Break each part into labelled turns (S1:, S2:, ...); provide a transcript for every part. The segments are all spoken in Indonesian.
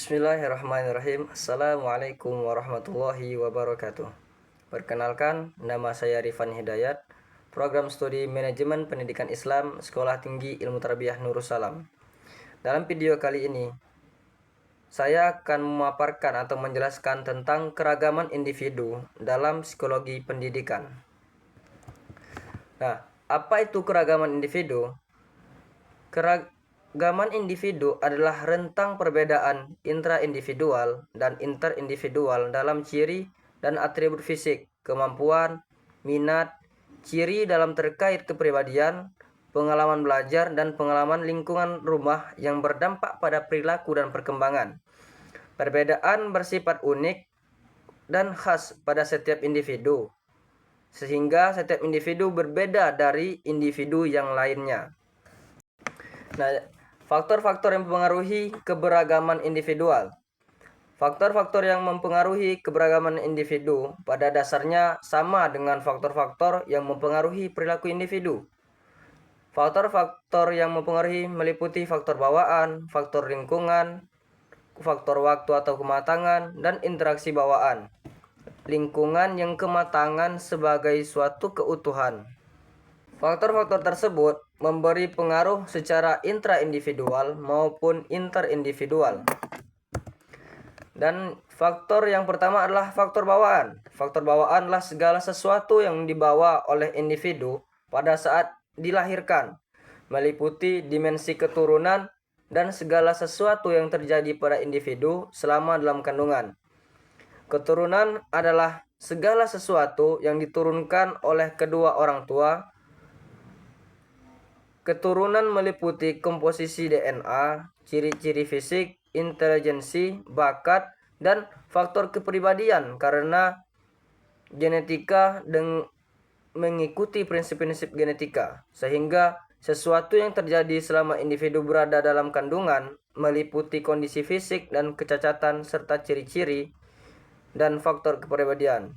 S1: Bismillahirrahmanirrahim. Assalamualaikum warahmatullahi wabarakatuh. Perkenalkan, nama saya Rifan Hidayat, Program Studi Manajemen Pendidikan Islam, Sekolah Tinggi Ilmu Tarbiyah Nurus Salam. Dalam video kali ini, saya akan memaparkan atau menjelaskan tentang keragaman individu dalam psikologi pendidikan. Nah, apa itu keragaman individu? Keragaman individu adalah rentang perbedaan intraindividual dan interindividual dalam ciri dan atribut fisik, kemampuan, minat, ciri dalam terkait kepribadian, pengalaman belajar, dan pengalaman lingkungan rumah yang berdampak pada perilaku dan perkembangan. Perbedaan bersifat unik dan khas pada setiap individu, sehingga setiap individu berbeda dari individu yang lainnya. Nah, faktor-faktor yang mempengaruhi keberagaman individual. Faktor-faktor yang mempengaruhi keberagaman individu pada dasarnya sama dengan faktor-faktor yang mempengaruhi perilaku individu. Faktor-faktor yang mempengaruhi meliputi faktor bawaan, faktor lingkungan, faktor waktu atau kematangan, dan interaksi bawaan. Lingkungan yang kematangan sebagai suatu keutuhan. Faktor-faktor tersebut memberi pengaruh secara intraindividual maupun interindividual. Dan faktor yang pertama adalah faktor bawaan. Faktor bawaan adalah segala sesuatu yang dibawa oleh individu pada saat dilahirkan, meliputi dimensi keturunan dan segala sesuatu yang terjadi pada individu selama dalam kandungan. Keturunan adalah segala sesuatu yang diturunkan oleh kedua orang tua. Keturunan meliputi komposisi DNA, ciri-ciri fisik, intelijensi, bakat, dan faktor kepribadian karena genetika dan mengikuti prinsip-prinsip genetika, sehingga sesuatu yang terjadi selama individu berada dalam kandungan meliputi kondisi fisik dan kecacatan serta ciri-ciri dan faktor kepribadian.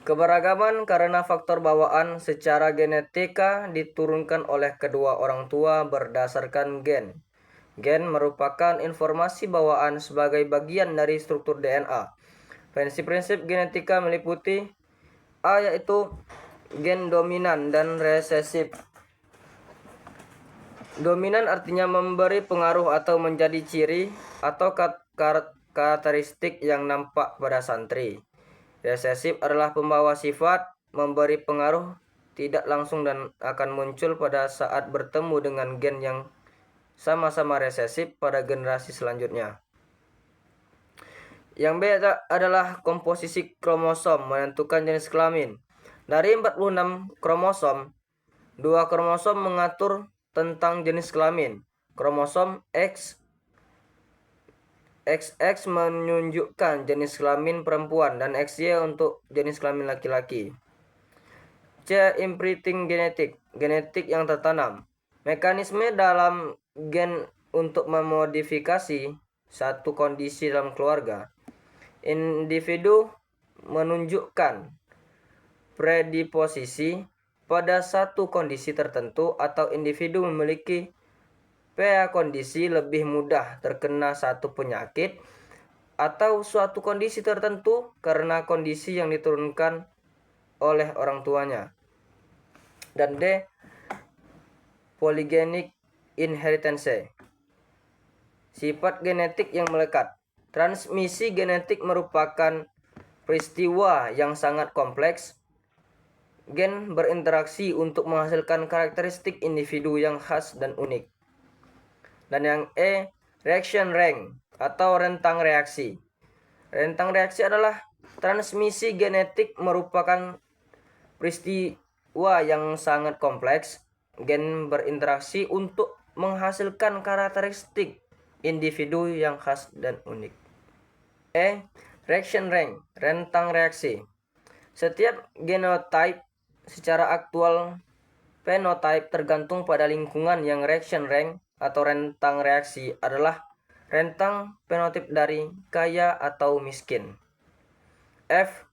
S1: Keberagaman karena faktor bawaan secara genetika diturunkan oleh kedua orang tua berdasarkan gen. Gen merupakan informasi bawaan sebagai bagian dari struktur DNA. Prinsip-prinsip genetika meliputi A, yaitu gen dominan dan resesif. Dominan artinya memberi pengaruh atau menjadi ciri atau karakteristik yang nampak pada santri. Resesif adalah pembawa sifat, memberi pengaruh tidak langsung dan akan muncul pada saat bertemu dengan gen yang sama-sama resesif pada generasi selanjutnya. Yang B adalah komposisi kromosom menentukan jenis kelamin. Dari 46 kromosom, 2 kromosom mengatur tentang jenis kelamin. Kromosom XX menunjukkan jenis kelamin perempuan dan XY untuk jenis kelamin laki-laki. C. Imprinting genetik, genetik yang tertanam. Mekanisme dalam gen untuk memodifikasi satu kondisi dalam keluarga. Individu menunjukkan predisposisi pada satu kondisi tertentu atau individu memiliki kondisi lebih mudah terkena satu penyakit atau suatu kondisi tertentu karena kondisi yang diturunkan oleh orang tuanya. Dan D. Polygenic inheritance, sifat genetik yang melekat. Transmisi genetik merupakan peristiwa yang sangat kompleks. Gen berinteraksi untuk menghasilkan karakteristik individu yang khas dan unik. Dan yang E, reaction range atau rentang reaksi. Rentang reaksi adalah transmisi genetik merupakan peristiwa yang sangat kompleks. Gen berinteraksi untuk menghasilkan karakteristik individu yang khas dan unik. E, reaction range, rentang reaksi. Setiap genotype secara aktual phenotype tergantung pada lingkungan yang reaction range atau rentang reaksi adalah rentang fenotip dari kaya atau miskin. F.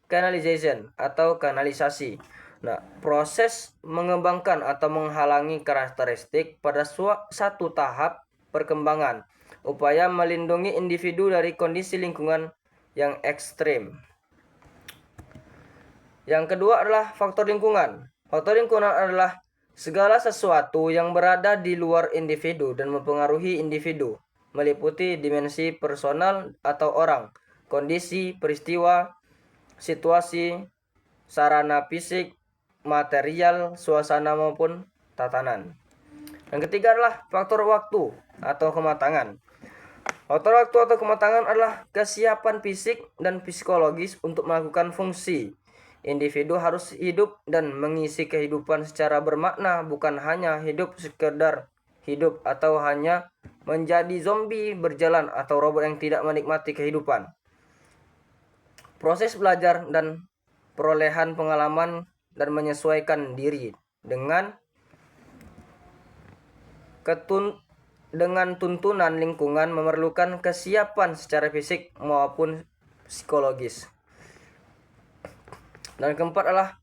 S1: Canalization atau kanalisasi. Nah, proses mengembangkan atau menghalangi karakteristik pada satu tahap perkembangan, upaya melindungi individu dari kondisi lingkungan yang ekstrim. Yang kedua adalah faktor lingkungan. Faktor lingkungan adalah segala sesuatu yang berada di luar individu dan mempengaruhi individu, meliputi dimensi personal atau orang, kondisi, peristiwa, situasi, sarana fisik, material, suasana maupun tatanan. Yang ketiga adalah faktor waktu atau kematangan. Faktor waktu atau kematangan adalah kesiapan fisik dan psikologis untuk melakukan fungsi. Individu harus hidup dan mengisi kehidupan secara bermakna, bukan hanya hidup sekedar hidup atau hanya menjadi zombie berjalan atau robot yang tidak menikmati kehidupan. Proses belajar dan perolehan pengalaman dan menyesuaikan diri dengan tuntunan lingkungan memerlukan kesiapan secara fisik maupun psikologis. Dan keempat adalah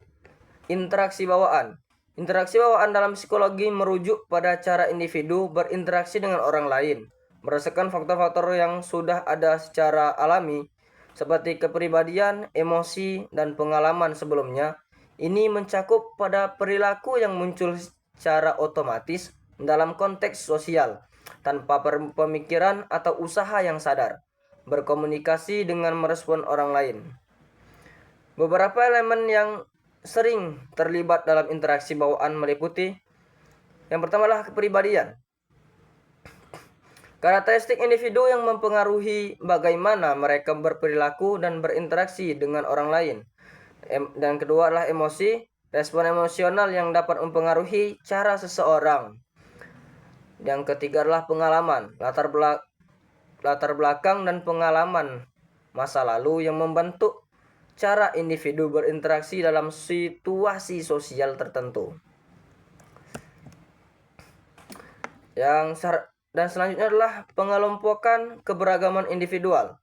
S1: interaksi bawaan. Interaksi bawaan dalam psikologi merujuk pada cara individu berinteraksi dengan orang lain berdasarkan faktor-faktor yang sudah ada secara alami seperti kepribadian, emosi, dan pengalaman sebelumnya. Ini mencakup pada perilaku yang muncul secara otomatis dalam konteks sosial tanpa pemikiran atau usaha yang sadar, berkomunikasi dengan merespon orang lain. Beberapa elemen yang sering terlibat dalam interaksi bawaan meliputi yang pertama adalah kepribadian. Karakteristik individu yang mempengaruhi bagaimana mereka berperilaku dan berinteraksi dengan orang lain. Dan kedua adalah emosi, respon emosional yang dapat mempengaruhi cara seseorang. Yang ketiga adalah pengalaman, latar belakang dan pengalaman masa lalu yang membentuk cara individu berinteraksi dalam situasi sosial tertentu. Dan selanjutnya adalah pengelompokan keberagaman individual.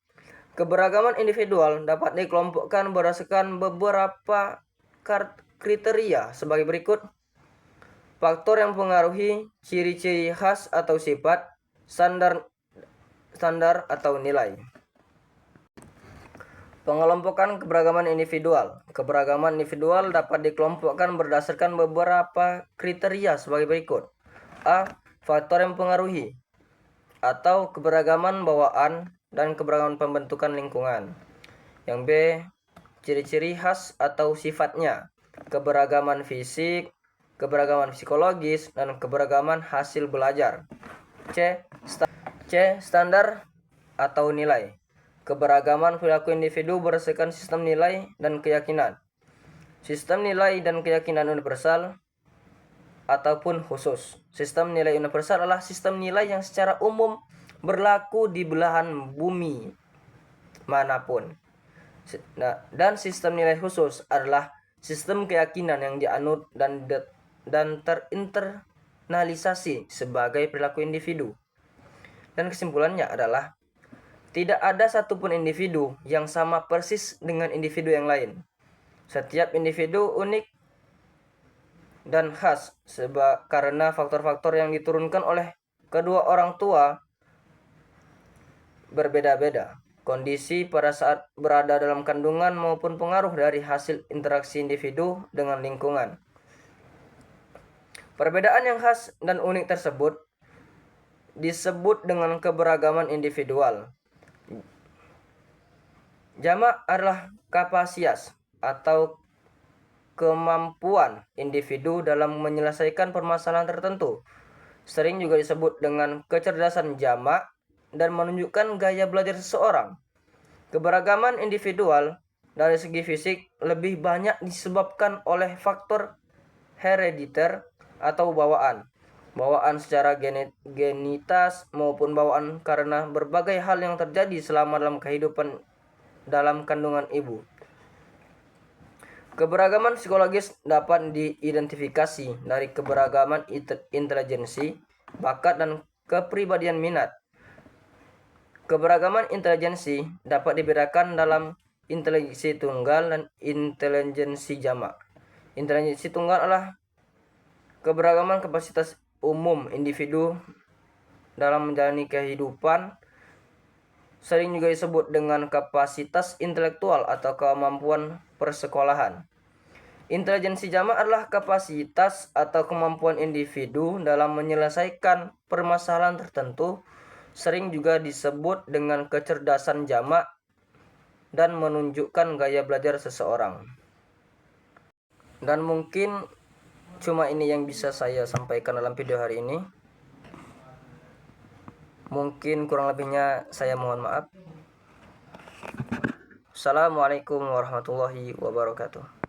S1: Keberagaman individual dapat dikelompokkan berdasarkan beberapa kriteria sebagai berikut. Faktor yang mempengaruhi ciri-ciri khas atau sifat, standar atau nilai. Pengelompokan keberagaman individual. Keberagaman individual dapat dikelompokkan berdasarkan beberapa kriteria sebagai berikut. A. Faktor yang mempengaruhi atau keberagaman bawaan dan keberagaman pembentukan lingkungan. Yang B. Ciri-ciri khas atau sifatnya, keberagaman fisik, keberagaman psikologis, dan keberagaman hasil belajar. C. Standar atau nilai, keberagaman perilaku individu berdasarkan sistem nilai dan keyakinan. Sistem nilai dan keyakinan universal ataupun khusus. Sistem nilai universal adalah sistem nilai yang secara umum berlaku di belahan bumi manapun. Dan sistem nilai khusus adalah sistem keyakinan yang dianut dan terinternalisasi sebagai perilaku individu. Dan kesimpulannya adalah tidak ada satupun individu yang sama persis dengan individu yang lain. Setiap individu unik dan khas karena faktor-faktor yang diturunkan oleh kedua orang tua berbeda-beda. Kondisi pada saat berada dalam kandungan maupun pengaruh dari hasil interaksi individu dengan lingkungan. Perbedaan yang khas dan unik tersebut disebut dengan keberagaman individual. Jamak adalah kapasitas atau kemampuan individu dalam menyelesaikan permasalahan tertentu. Sering juga disebut dengan kecerdasan jamak dan menunjukkan gaya belajar seseorang. Keberagaman individual dari segi fisik lebih banyak disebabkan oleh faktor herediter atau bawaan secara genitas maupun bawaan karena berbagai hal yang terjadi selama dalam kehidupan dalam kandungan ibu. Keberagaman psikologis dapat diidentifikasi dari keberagaman intelijensi, bakat, dan kepribadian minat. Keberagaman intelijensi dapat dibedakan dalam intelijensi tunggal dan intelijensi jamak. Intelijensi tunggal adalah keberagaman kapasitas umum individu dalam menjalani kehidupan, sering juga disebut dengan kapasitas intelektual atau kemampuan persekolahan. Intelijensi jamak adalah kapasitas atau kemampuan individu dalam menyelesaikan permasalahan tertentu, sering juga disebut dengan kecerdasan jamak dan menunjukkan gaya belajar seseorang. Dan mungkin cuma ini yang bisa saya sampaikan dalam video hari ini. Mungkin kurang lebihnya saya mohon maaf. Assalamualaikum warahmatullahi wabarakatuh.